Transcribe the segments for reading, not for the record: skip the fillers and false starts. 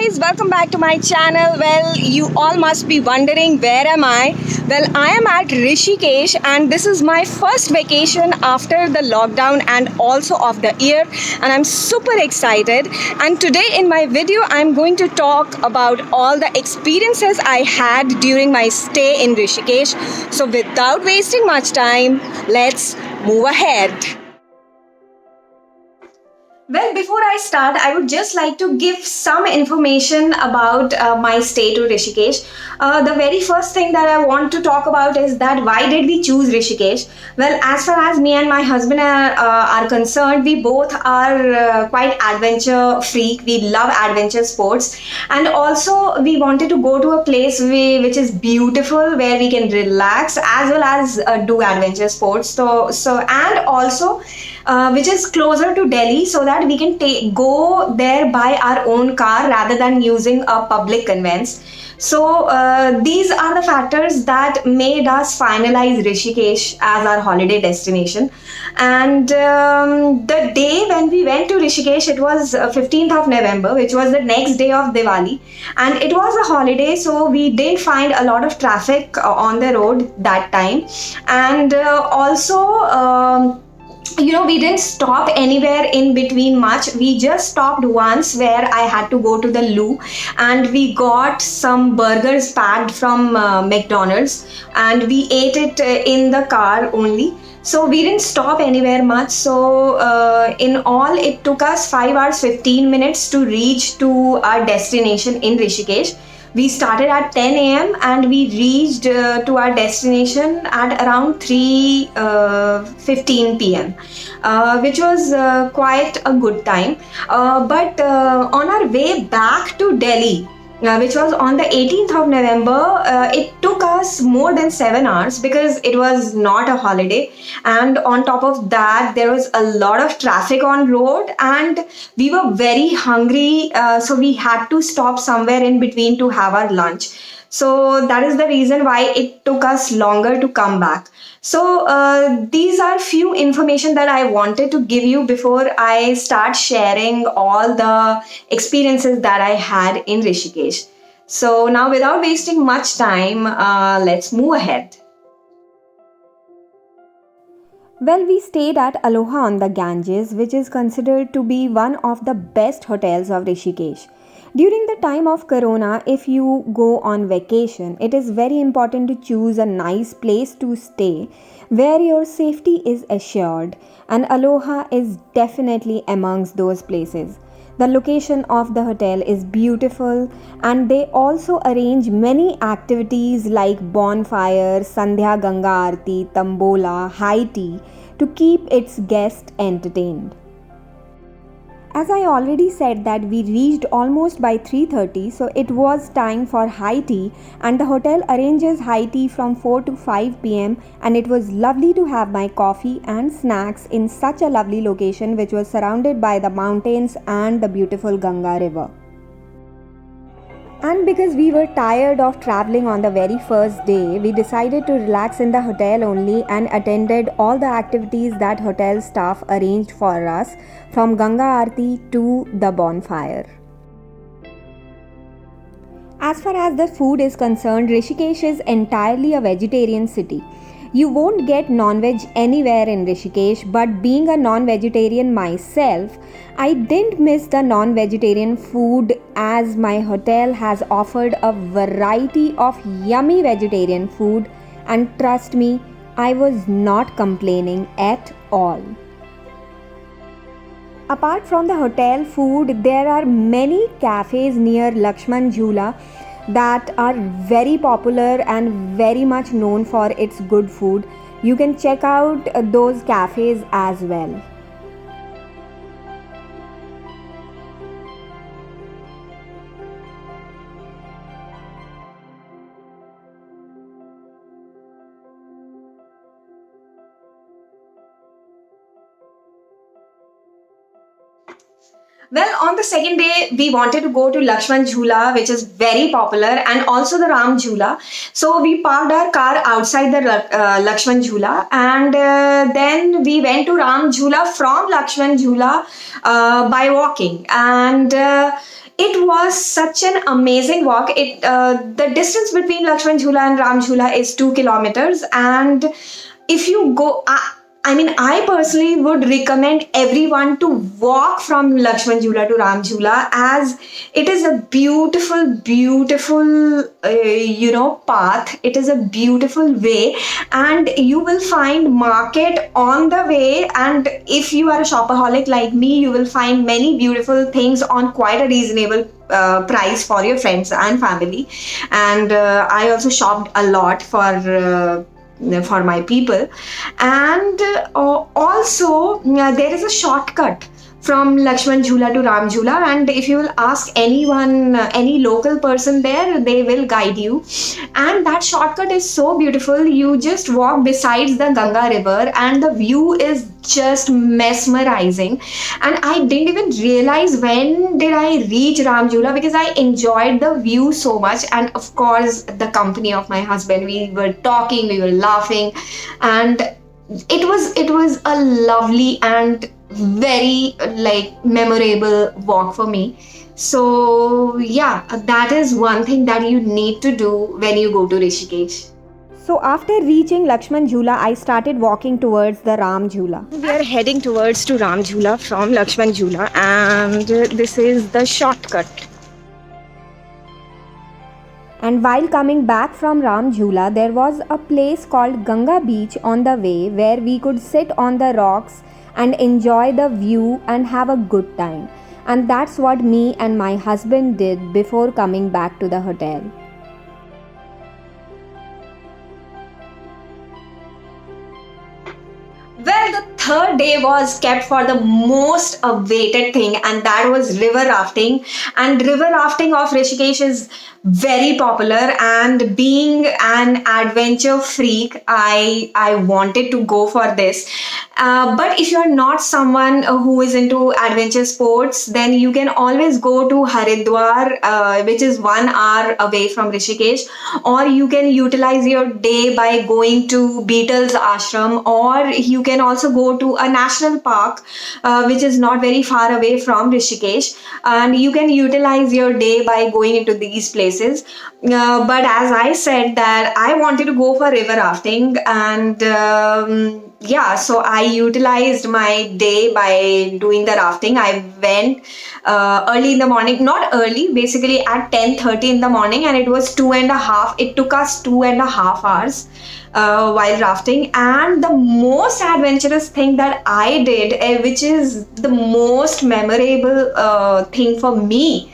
guys, welcome back to my channel. Well, you all must be wondering where am I? Well, I am at Rishikesh and this is my first vacation after the lockdown and also of the year, and I'm super excited. And today in my video I'm going to talk about all the experiences I had during my stay in Rishikesh. So without wasting much time, let's move ahead. Well, before I start, I would just like to give some information about my stay to Rishikesh. The very first thing that I want to talk about is that why did we choose Rishikesh? Well, as far as me and my husband are concerned, we both are quite adventure freak. We love adventure sports, and also we wanted to go to a place which is beautiful, where we can relax as well as do adventure sports. So and also which is closer to Delhi, so that we can go there by our own car rather than using a public conveyance. So these are the factors that made us finalize Rishikesh as our holiday destination. And the day when we went to Rishikesh, it was 15th of November, which was the next day of Diwali, and it was a holiday, so we didn't find a lot of traffic on the road that time. And also we didn't stop anywhere in between much. We just stopped once where I had to go to the loo, and we got some burgers packed from McDonald's, and we ate it in the car only. So we didn't stop anywhere much. So in all, it took us 5 hours 15 minutes to reach to our destination in Rishikesh. We started at 10 a.m. and we reached to our destination at around 3:15 p.m., which was quite a good time. But on our way back to Delhi, which was on the 18th of November, it took us more than 7 hours because it was not a holiday. And on top of that, there was a lot of traffic on road and we were very hungry. So we had to stop somewhere in between to have our lunch. So that is the reason why it took us longer to come back. So these are few information that I wanted to give you before I start sharing all the experiences that I had in Rishikesh. So now, without wasting much time, let's move ahead. Well, we stayed at Aloha on the Ganges, which is considered to be one of the best hotels of Rishikesh. During the time of Corona, if you go on vacation, it is very important to choose a nice place to stay where your safety is assured, and Aloha is definitely amongst those places. The location of the hotel is beautiful, and they also arrange many activities like bonfire, Sandhya Ganga Aarti, Tambola, high tea to keep its guests entertained. As I already said that we reached almost by 3:30, so it was time for high tea, and the hotel arranges high tea from 4 to 5 p.m. and it was lovely to have my coffee and snacks in such a lovely location which was surrounded by the mountains and the beautiful Ganga river. And because we were tired of traveling on the very first day, we decided to relax in the hotel only and attended all the activities that hotel staff arranged for us, from Ganga Aarti to the bonfire. As far as the food is concerned, Rishikesh is entirely a vegetarian city. You won't get non-veg anywhere in Rishikesh, but being a non-vegetarian myself, I didn't miss the non-vegetarian food as my hotel has offered a variety of yummy vegetarian food, and trust me, I was not complaining at all. Apart from the hotel food, there are many cafes near Lakshman Jhula that are very popular and very much known for its good food. You can check out those cafes as well. Well, on the second day, we wanted to go to Lakshman Jhula, which is very popular, and also the Ram Jhula. So we parked our car outside the Lakshman Jhula, and then we went to Ram Jhula from Lakshman Jhula by walking. And It was such an amazing walk. The distance between Lakshman Jhula and Ram Jhula is 2 kilometers, and if you go, I mean, I personally would recommend everyone to walk from Lakshman Jhula to Ram Jhula, as it is a beautiful, beautiful, path. It is a beautiful way, and you will find market on the way. And if you are a shopaholic like me, you will find many beautiful things on quite a reasonable price for your friends and family. And I also shopped a lot for my people. And also there is a shortcut from Lakshman Jhula to Ram Jhula, and if you will ask anyone, any local person there, they will guide you. And that shortcut is so beautiful. You just walk besides the Ganga river, and the view is just mesmerizing. And I didn't even realize when did I reach Ram Jhula, because I enjoyed the view so much, and of course the company of my husband. We were talking, we were laughing, and it was a lovely and very memorable walk for me. So yeah, that is one thing that you need to do when you go to Rishikesh. So after reaching Lakshman Jhula, I started walking towards the Ram Jhula. We are heading towards to Ram Jhula from Lakshman Jhula, and this is the shortcut. And while coming back from Ram Jhula, there was a place called Ganga Beach on the way where we could sit on the rocks and enjoy the view and have a good time. And that's what me and my husband did before coming back to the hotel. Well, the third day was kept for the most awaited thing, and that was river rafting. And river rafting of Rishikesh is very popular, and being an adventure freak, I wanted to go for this. But if you're not someone who is into adventure sports, then you can always go to Haridwar, which is 1 hour away from Rishikesh, or you can utilize your day by going to Beatles Ashram, or you can also go to a national park, which is not very far away from Rishikesh, and you can utilize your day by going into these places. But as I said, that I wanted to go for river rafting, and so I utilized my day by doing the rafting. I went early in the morning, not early, basically at 10:30 in the morning, and it was 2.5. It took us 2.5 hours while rafting. And the most adventurous thing that I did, which is the most memorable thing for me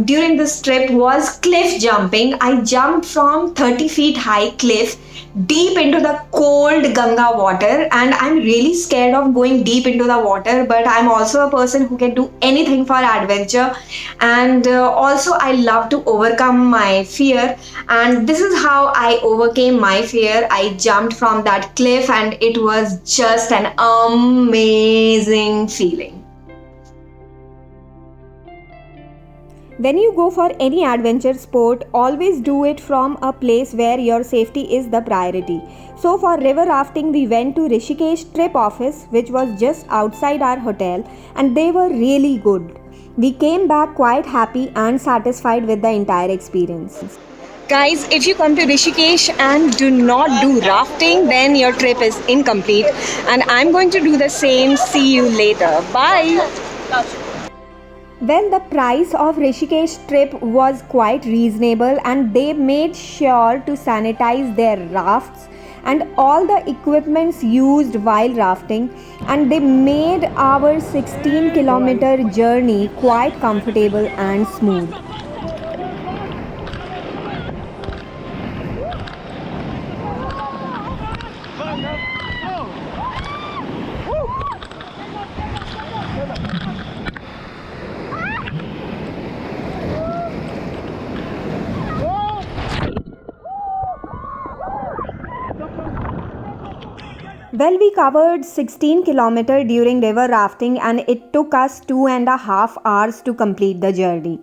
during this trip, was cliff jumping. I jumped from 30 feet high cliff deep into the cold Ganga water, and I'm really scared of going deep into the water, but I'm also a person who can do anything for adventure. And also I love to overcome my fear, and this is how I overcame my fear. I jumped from that cliff, and it was just an amazing feeling. When you go for any adventure sport, always do it from a place where your safety is the priority. So for river rafting, we went to Rishikesh Trip Office, which was just outside our hotel, and they were really good. We came back quite happy and satisfied with the entire experience. Guys, if you come to Rishikesh and do not do rafting, then your trip is incomplete. And I'm going to do the same. See you later. Bye. Well, the price of Rishikesh trip was quite reasonable, and they made sure to sanitize their rafts and all the equipments used while rafting, and they made our 16-kilometer journey quite comfortable and smooth. Well, we covered 16 kilometers during river rafting, and it took us 2.5 hours to complete the journey.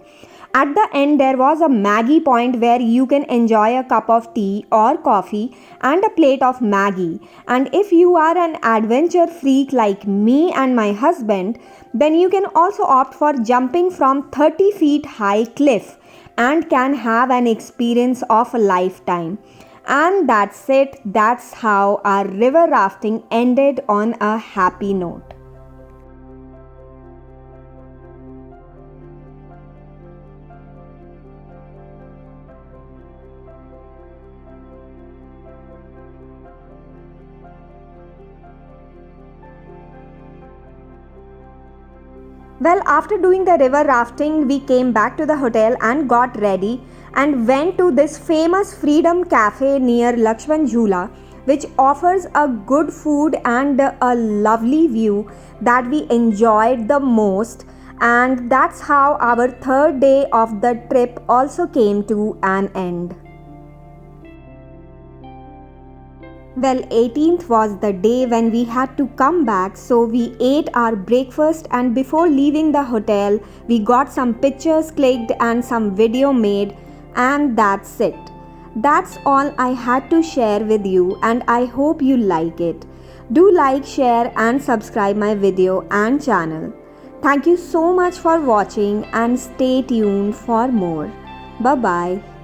At the end, there was a Maggie point where you can enjoy a cup of tea or coffee and a plate of Maggie. And if you are an adventure freak like me and my husband, then you can also opt for jumping from 30 feet high cliff and can have an experience of a lifetime. And that's it. That's how our river rafting ended on a happy note. Well, after doing the river rafting, we came back to the hotel and got ready and went to this famous Freedom Cafe near Lakshman Jhula, which offers a good food and a lovely view that we enjoyed the most. And that's how our third day of the trip also came to an end. Well, 18th was the day when we had to come back, so we ate our breakfast and before leaving the hotel, we got some pictures clicked and some video made, and that's it. That's all I had to share with you, and I hope you like it. Do like, share and subscribe my video and channel. Thank you so much for watching and stay tuned for more. Bye bye.